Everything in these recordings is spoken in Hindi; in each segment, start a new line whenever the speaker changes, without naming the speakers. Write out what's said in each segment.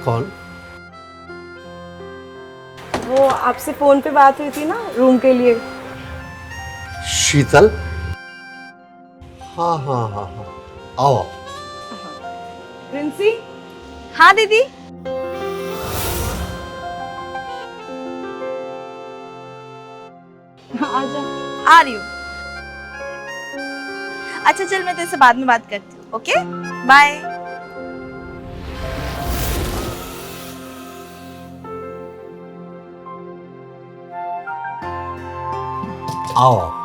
कौन?
वो आपसे फोन पे बात हुई थी ना रूम के लिए।
शीतल? हाँ हाँ हाँ हाँ, आओ आओ।
प्रिंसी,
हाँ दीदी।
आजा।
आ रही हूँ। अच्छा चल, मैं तेरे से बाद में बात करती हूँ। Okay, bye.
आओ आओ।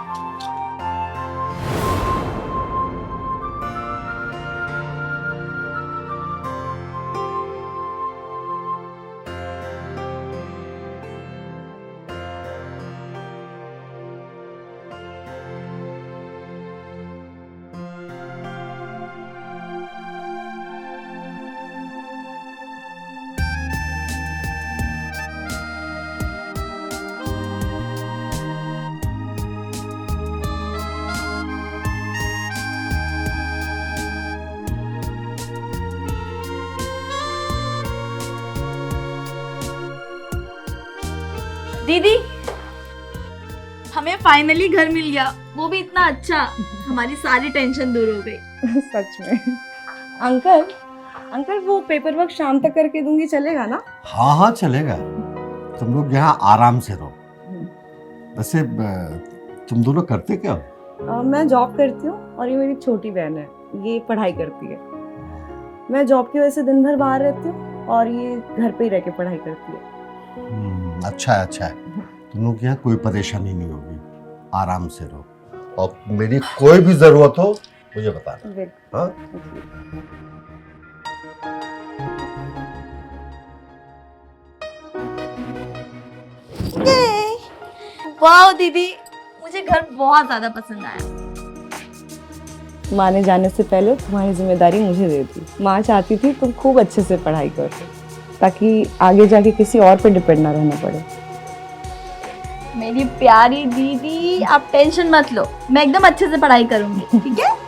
दीदी, हमें फाइनली घर मिल गया, वो भी इतना अच्छा। हमारी सारी टेंशन दूर हो गई।
सच में। अंकल, अंकल वो पेपर वर्क शाम तक करके दूंगी, चलेगा ना?
हाँ हाँ चलेगा, तुम लोग यहाँ आराम से रहो। वैसे तुम दोनों करते क्या हो?
मैं जॉब करती हूँ और ये मेरी छोटी बहन है, ये पढ़ाई करती है। मैं जॉब की वजह से दिन भर बाहर रहती हूँ और ये घर पे ही रह के पढ़ाई करती है।
अच्छा है अच्छा है, तुम लोग यहाँ कोई परेशानी नहीं होगी, आराम से रहो। और मेरी कोई भी जरूरत हो मुझे बताना। हाँ?
वाह दीदी, मुझे घर बहुत ज्यादा पसंद आया।
माँ ने जाने से पहले तुम्हारी जिम्मेदारी मुझे दे दी। माँ चाहती थी तुम खूब अच्छे से पढ़ाई करो ताकि आगे जाके किसी और पे डिपेंड ना रहना पड़े।
मेरी प्यारी दीदी, आप टेंशन मत लो, मैं एकदम अच्छे से पढ़ाई करूंगी, ठीक है?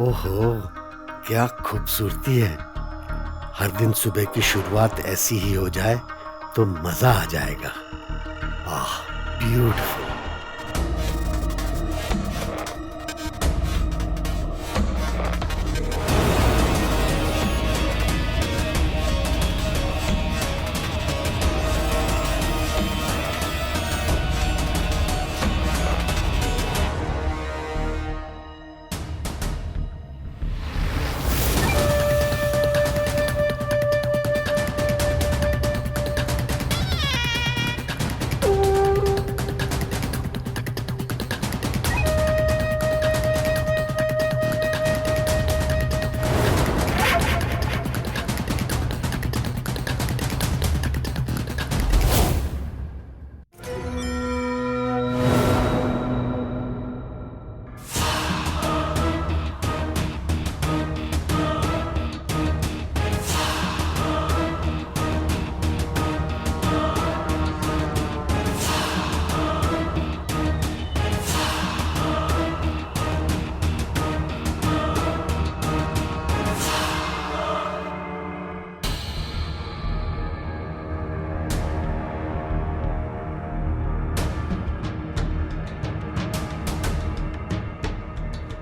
ओहो, क्या खूबसूरती है। हर दिन सुबह की शुरुआत ऐसी ही हो जाए तो मजा आ जाएगा। आह, ब्यूटीफुल।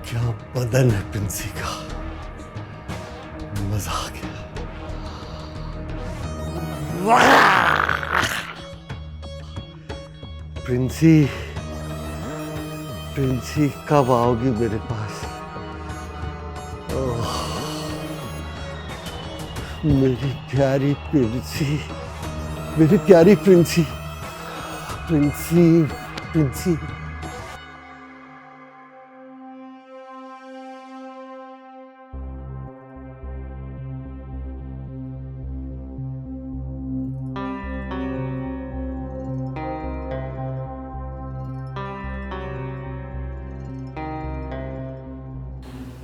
क्या बदन है प्रिंसी का, मजा आ गया। प्रिंसी, प्रिंसी कब आओगी मेरे पास? ओह, मेरी प्यारी प्रिंसी, मेरी प्यारी प्रिंसी, प्रिंसी, प्रिंसी।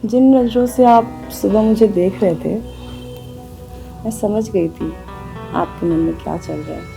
जिन नज़रों से आप सुबह मुझे देख रहे थे, मैं समझ गई थी आपके मन में क्या चल रहा है।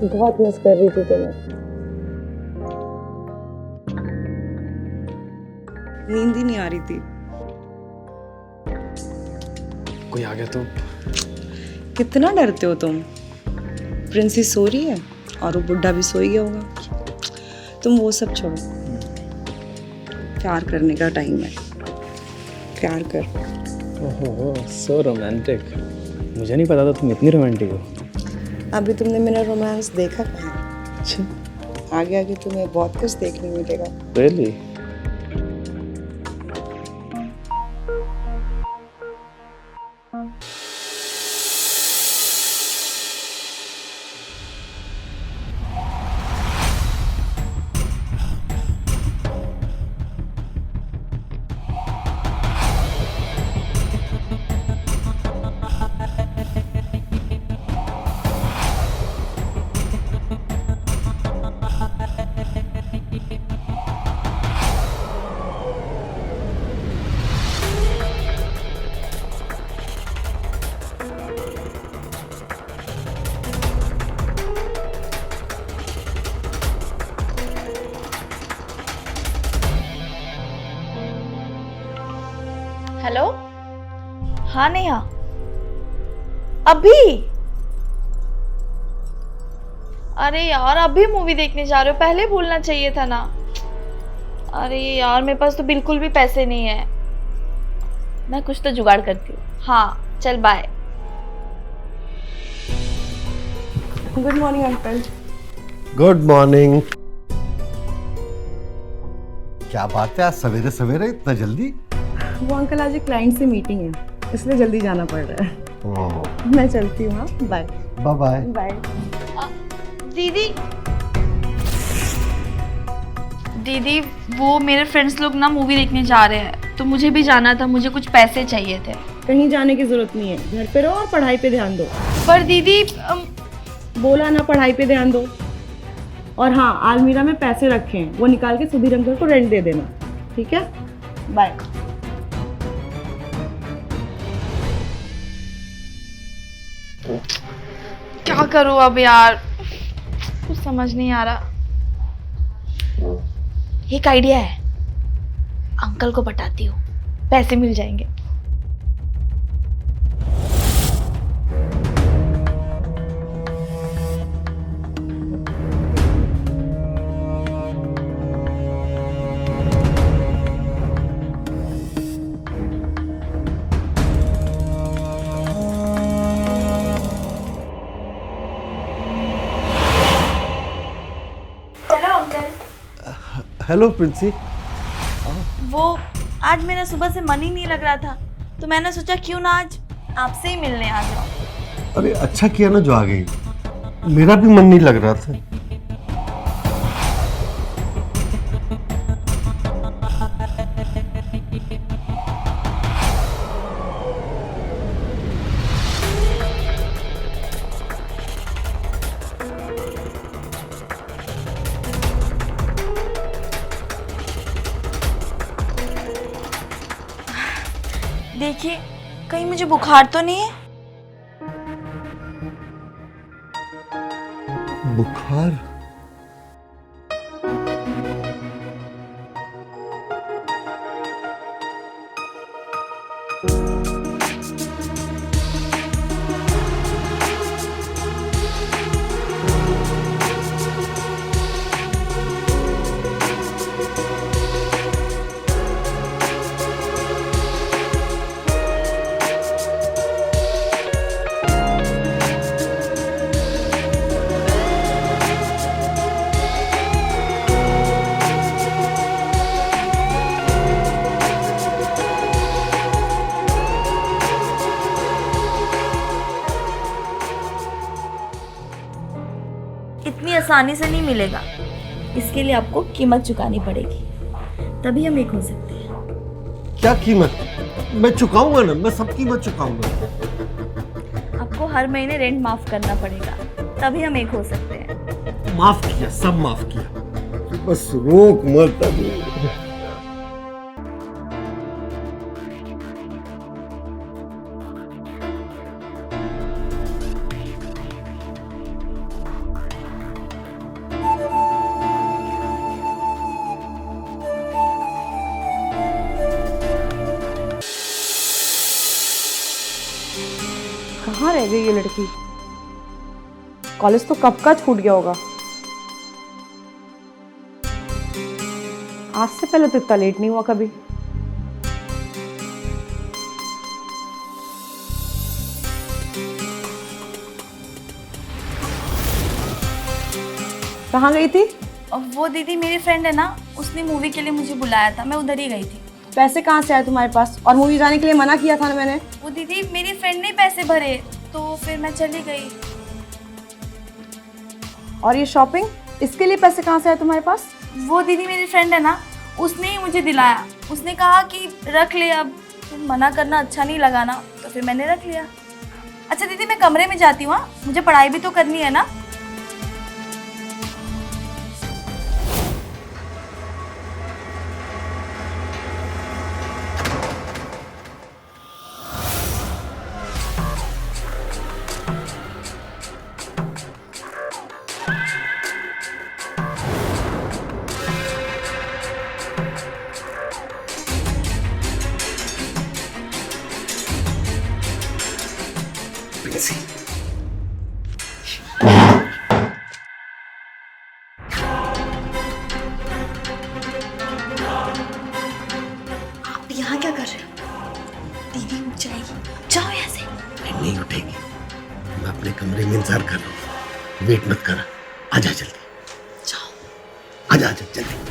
बहुत मिस कर रही थी तुम्हें। नींद ही नहीं आ रही थी।
कोई आ गया तो?
कितना डरते हो तुम? प्रिंसी सो रही है और वो बुढ़ा भी सो ही गया होगा। तुम वो सब छोड़ो, प्यार करने का टाइम है। प्यार कर।
ओहो, सो रोमांटिक। मुझे नहीं पता था तुम इतनी रोमांटिक हो।
अभी तुमने मेरा रोमांस देखा कहाँ?
अच्छा,
आगे आगे तुम्हें बहुत कुछ देखने मिलेगा।
रियली?
हेलो, हाँ नेहा, अभी? अरे यार, अभी मूवी देखने जा रहे हो? पहले बोलना चाहिए था ना। अरे यार, मेरे पास तो बिल्कुल भी पैसे नहीं है। मैं कुछ तो जुगाड़ करती हूँ। हाँ चल, bye.
Good morning uncle.
Good morning. क्या बात है, आज सवेरे सवेरे इतना जल्दी?
वो अंकल आज एक क्लाइंट से मीटिंग है, इसलिए जल्दी जाना पड़ रहा है।
ओह,
मैं चलती हूँ। हाँ, बाय
बाय बाय।
बाय।
दीदी, दीदी वो मेरे फ्रेंड्स लोग ना मूवी देखने जा रहे हैं, तो मुझे भी जाना था। मुझे कुछ पैसे चाहिए थे।
कहीं जाने की जरूरत नहीं है, घर पे रहो और पढ़ाई पे ध्यान दो।
पर दीदी
बोला ना, पढ़ाई पे ध्यान दो। और हाँ, आलमीरा में पैसे रखे हैं, वो निकाल के सुधीर अंकल को रेंट दे देना, ठीक है? बाय।
क्या करूँ अब यार, कुछ समझ नहीं आ रहा। एक आइडिया है, अंकल को बताती हूँ, पैसे मिल जाएंगे।
हेलो प्रिंसी।
वो आज मेरा सुबह से मन ही नहीं लग रहा था, तो मैंने सोचा क्यों ना आज आपसे ही मिलने आ जाओ।
अरे अच्छा किया ना जो आ गई, मेरा भी मन नहीं लग रहा था।
देखिए कहीं मुझे बुखार तो नहीं है?
बुखार?
इतनी आसानी से नहीं मिलेगा, इसके लिए आपको कीमत चुकानी पड़ेगी, तभी हम एक हो सकते हैं।
क्या कीमत? मैं चुकाऊंगा ना, मैं सब कीमत चुकाऊंगा।
आपको हर महीने रेंट माफ करना पड़ेगा, तभी हम एक हो सकते हैं।
माफ किया, सब माफ किया, बस रोक मत अभी।
कहाँ रह गई ये लड़की? कॉलेज तो कब का छूट गया होगा। आज से पहले तो इतना लेट नहीं हुआ कभी। कहाँ गई थी?
और वो दीदी मेरी फ्रेंड है ना, उसने मूवी के लिए मुझे बुलाया था, मैं उधर ही गई थी।
पैसे कहाँ से आए तुम्हारे पास? और मूवी जाने के लिए मना किया था ना मैंने।
वो दीदी मेरी फ्रेंड ने पैसे भरे, तो फिर मैं चली गई।
और ये शॉपिंग, इसके लिए पैसे कहाँ से आए तुम्हारे पास?
वो दीदी मेरी फ्रेंड है ना, उसने ही मुझे दिलाया। उसने कहा कि रख ले, अब तुम मना करना अच्छा नहीं लगा ना, तो फिर मैंने रख लिया। अच्छा दीदी मैं कमरे में जाती हूँ, हाँ? मुझे पढ़ाई भी तो करनी है ना।
प्रिंसी,
आप यहाँ क्या कर रहे हो? दीदी उठ जाएगी, जाओ यहाँ से।
नहीं उठेगी, मैं अपने कमरे में इंतजार कर रहा हूँ। वेट मत कर, आजा जल्दी,
जाओ।
आजा आजा जल्दी।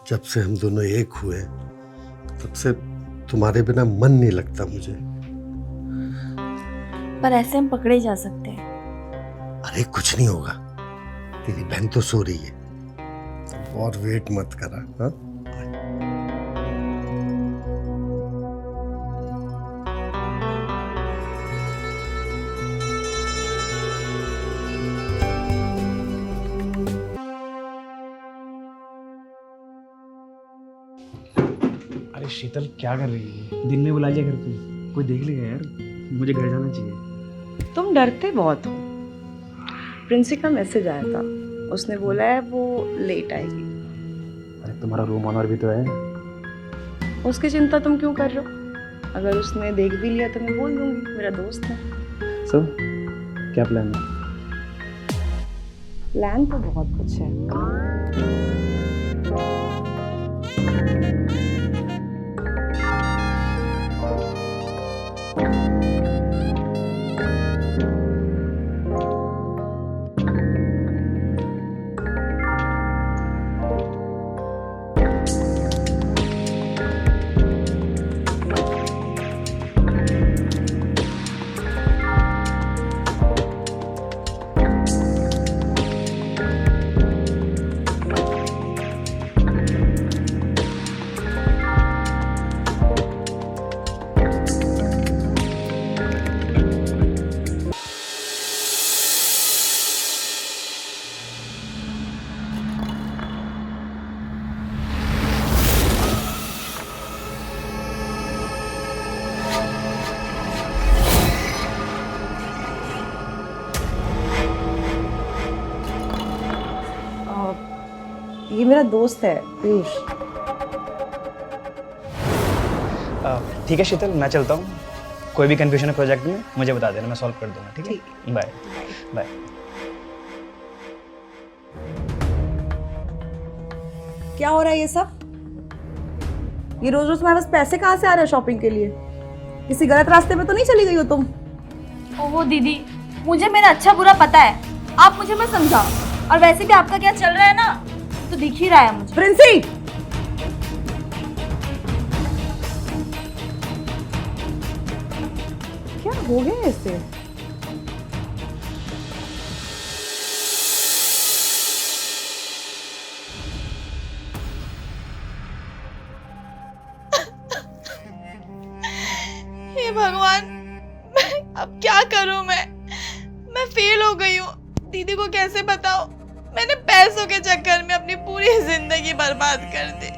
जब से हम दोनों एक हुए, तब से तुम्हारे बिना मन नहीं लगता मुझे।
पर ऐसे हम पकड़े जा सकते हैं।
अरे कुछ नहीं होगा, तेरी बहन तो सो रही है, और वेट मत करा। हाँ?
शीतल क्या कर रही है? दिन में बुला लिया घर पे, कोई देख लेगा यार। मुझे घर जाना चाहिए।
तुम डरते बहुत हो। प्रिंसी का मैसेज आया था, उसने बोला है वो लेट आएगी।
अरे तुम्हारा रूम ऑनर भी तो है।
उसकी चिंता तुम क्यों कर रहे हो? अगर उसने देख भी लिया तो मैं बोल दूंगी, मेरा दोस्त है।
सो क्या प्लान है?
प्लान तो बहुत कुछ है। ये मेरा दोस्त है पीयूष।
ठीक है शीतल, मैं चलता हूँ। कोई भी कंफ्यूजन है प्रोजेक्ट में मुझे बता देना, मैं सॉल्व कर दूंगा। ठीक है, बाय बाय।
क्या हो रहा है ये सब? ये रोज रोज तुम्हारे पास पैसे कहाँ से आ रहे हैं शॉपिंग के लिए? किसी गलत रास्ते पे तो नहीं चली गई हो तुम?
ओहो दीदी, मुझे मेरा अच्छा बुरा पता है, आप मुझे मत समझाओ। और वैसे भी आपका क्या चल रहा है ना, तो दिख ही रहा है मुझे।
प्रिंसी, क्या हो गया इससे?
हे भगवान, मैं अब क्या करूं? मैं फेल हो गई हूँ। दीदी को कैसे बताऊं? मैंने पैसों के चक्कर में अपनी पूरी जिंदगी बर्बाद कर दी।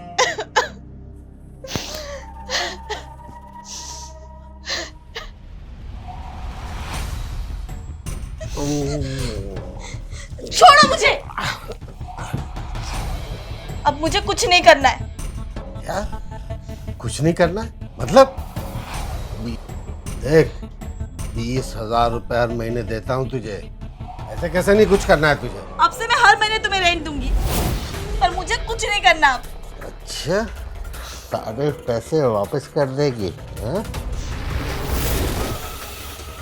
छोड़ो मुझे, अब मुझे कुछ नहीं करना है।
क्या कुछ नहीं करना है? मतलब देख, 20,000 रुपए हर महीने देता हूँ तुझे, ऐसे कैसे नहीं कुछ करना है तुझे?
अब से मैं हर महीने तुम्हें रेंट दूंगी, पर मुझे कुछ नहीं करना अब।
अच्छा, सारे पैसे वापस कर देगी? हाँ?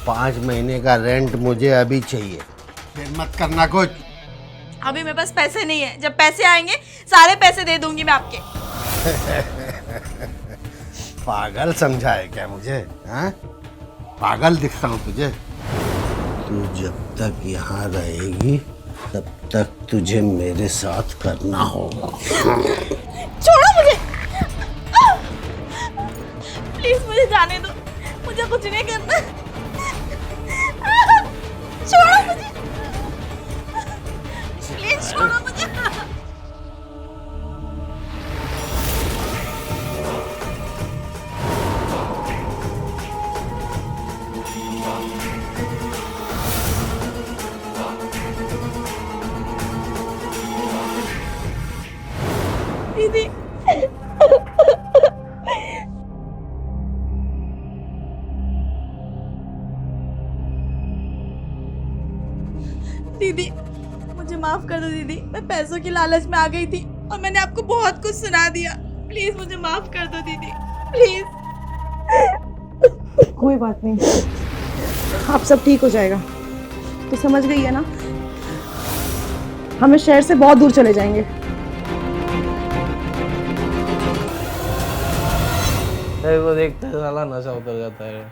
5 महीने का रेंट मुझे अभी चाहिए, फिर मत करना कुछ।
अभी मेरे पास पैसे नहीं है, जब पैसे आएंगे सारे पैसे दे दूंगी मैं आपके।
पागल समझा है क्या मुझे? हाँ? पागल दिखता हूँ तुझे? तू जब तक यहाँ रहेगी तब तक तुझे मेरे साथ करना होगा।
छोड़ो मुझे, प्लीज मुझे जाने दो, मुझे कुछ नहीं करना। छोड़ो मुझे, प्लीज छोड़ो मुझे। दीदी, दीदी मुझे माफ कर दो दीदी, मैं पैसों की लालच में आ गई थी और मैंने आपको बहुत कुछ सुना दिया। प्लीज मुझे माफ कर दो दीदी, प्लीज।
कोई बात नहीं, अब सब ठीक हो जाएगा। तो समझ गई है ना, हम इस शहर से बहुत दूर चले जाएंगे।
वो देखते साला नशा उतर जाता है।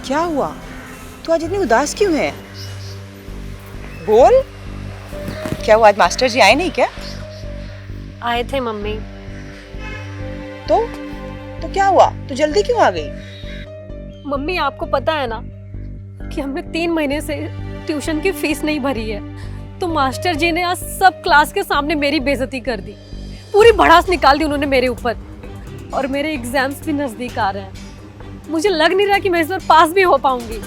क्या हुआ? तू आज इतनी उदास क्यों है? बोल। क्या हुआ, आज मास्टर जी आए नहीं क्या?
आए थे मम्मी।
तो क्या हुआ? तू जल्दी क्यों आ गई?
मम्मी आपको पता है ना कि हमने 3 महीने से ट्यूशन की फीस नहीं भरी है, तो मास्टर जी ने आज सब क्लास के सामने मेरी बेइज्जती कर दी। पूरी भड़ास निकाल दी उन्होंने मेरे ऊपर, और मेरे एग्जाम्स भी नजदीक आ रहे हैं। मुझे लग नहीं रहा कि मैं इस बार पास भी हो पाऊंगी।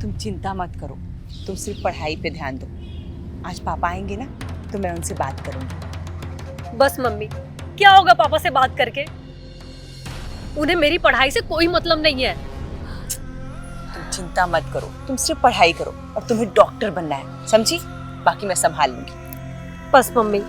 तुम चिंता मत करो, तुम सिर्फ पढ़ाई पे ध्यान दो। आज पापा आएंगे ना, तो मैं उनसे बात करूंगी।
बस मम्मी, क्या होगा पापा से बात करके? उन्हें मेरी पढ़ाई से कोई मतलब नहीं है।
तुम चिंता मत करो, तुम सिर्फ पढ़ाई करो, और तुम्हें डॉक्टर बनना है, समझी? बाकी मैं संभाल लूंगी।
बस मम्मी।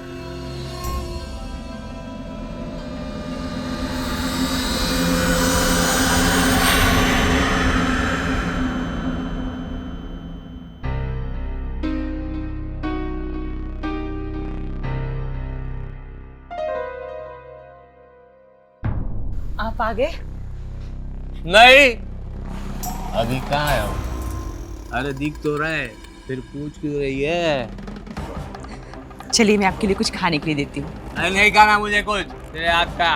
आप आ गए?
नहीं, अभी कहाँ आया हूँ? अरे दिख तो रहा है, फिर पूछ क्यों रही है?
चलिए मैं आपके लिए कुछ खाने के लिए देती हूँ।
अरे नहीं खाना मुझे कुछ, तेरे हाथ का।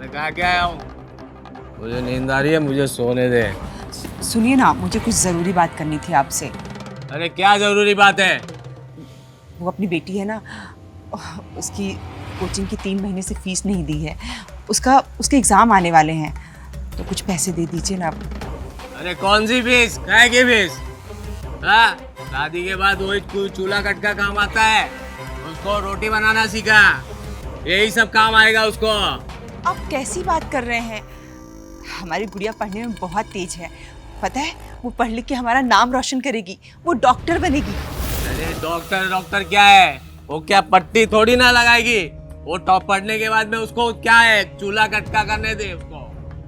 मैं कहाँ क्या आया हूँ? मुझे नींद आ रही है, मुझे सोने दे।
सुनिए ना, मुझे कुछ जरूरी बात करनी थी आपसे।
अरे क्या जरूरी बात है?
वो अपनी बेटी है ना, उसकी कोचिंग की 3 महीने से फीस नहीं दी है। उसके एग्जाम आने वाले हैं, तो कुछ पैसे दे दीजिए ना आप।
अरे कौन सी फीस? काय की फीस? हाँ, शादी के बाद वही चूल्हा कट का काम आता है, उसको रोटी बनाना सीखा, यही सब काम आएगा उसको।
आप कैसी बात कर रहे हैं? हमारी गुड़िया पढ़ने में बहुत तेज है, पता है? वो पढ़ लिख के हमारा नाम रोशन करेगी, वो डॉक्टर बनेगी।
अरे डॉक्टर क्या है? वो क्या पट्टी थोड़ी ना लगाएगी? वो टॉप पढ़ने के बाद में उसको क्या है, चूल्हा कटका करने दे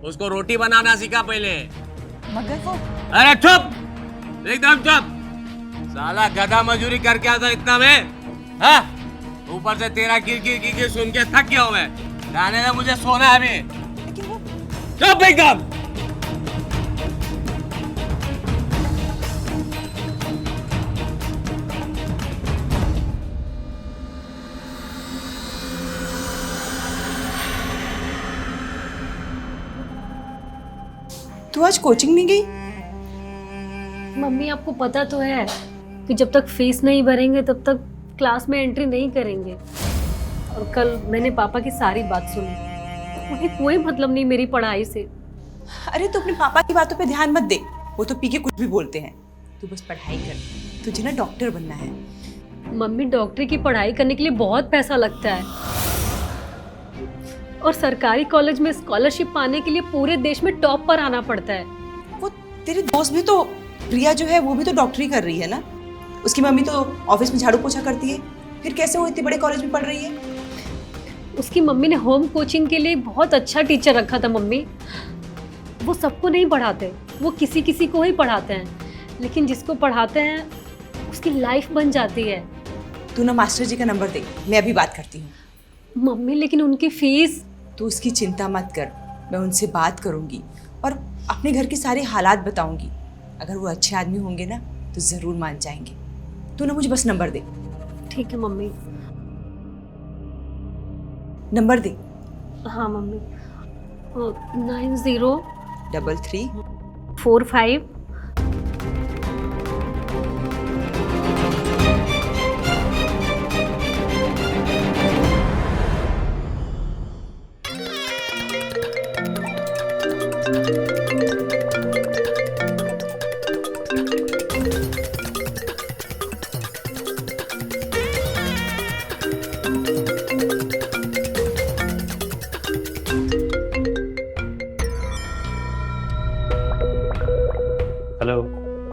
उसको रोटी बनाना सीखा पहले।
मगर वो
अरे चुप, एकदम चुप। साला गधा मजूरी करके आता इतना में, हाँ? ऊपर से तेरा किर सुन के थक गया हूँ मैं। जाने दे, मुझे सोना है अभी। चुप एकदम।
तू आज कोचिंग नहीं गई?
मम्मी आपको पता तो है कि जब तक फीस नहीं भरेंगे तब तक क्लास में एंट्री नहीं करेंगे। और कल मैंने पापा की सारी बात सुनी, उन्हें कोई मतलब नहीं मेरी पढ़ाई से।
अरे तू अपने पापा की बातों पे ध्यान मत दे, वो तो पी के कुछ भी बोलते हैं। तू बस पढ़ाई कर, तुझे ना डॉक्टर बनना है।
मम्मी, डॉक्टरी की पढ़ाई करने के लिए बहुत पैसा लगता है, और सरकारी कॉलेज में स्कॉलरशिप पाने के लिए पूरे देश में टॉप पर आना पड़ता है।
वो तेरी दोस्त भी तो, प्रिया जो है, वो भी तो डॉक्टरी कर रही है ना। उसकी मम्मी तो ऑफिस में झाड़ू पोछा करती है, फिर कैसे वो इतने बड़े कॉलेज में पढ़ रही है?
उसकी मम्मी ने होम कोचिंग के लिए बहुत अच्छा टीचर रखा था मम्मी। वो सबको नहीं पढ़ाते, वो किसी किसी को ही पढ़ाते हैं, लेकिन जिसको पढ़ाते हैं उसकी लाइफ बन जाती है।
तू ना मास्टर जी का नंबर दे, मैं अभी बात करती हूँ।
मम्मी लेकिन उनकी फीस।
तू उसकी चिंता मत कर, मैं उनसे बात करूँगी और अपने घर के सारे हालात बताऊँगी। अगर वो अच्छे आदमी होंगे ना तो ज़रूर मान जाएंगे। तू ना मुझे बस नंबर दे।
ठीक है मम्मी।
नंबर दे।
हाँ मम्मी। 90
33
45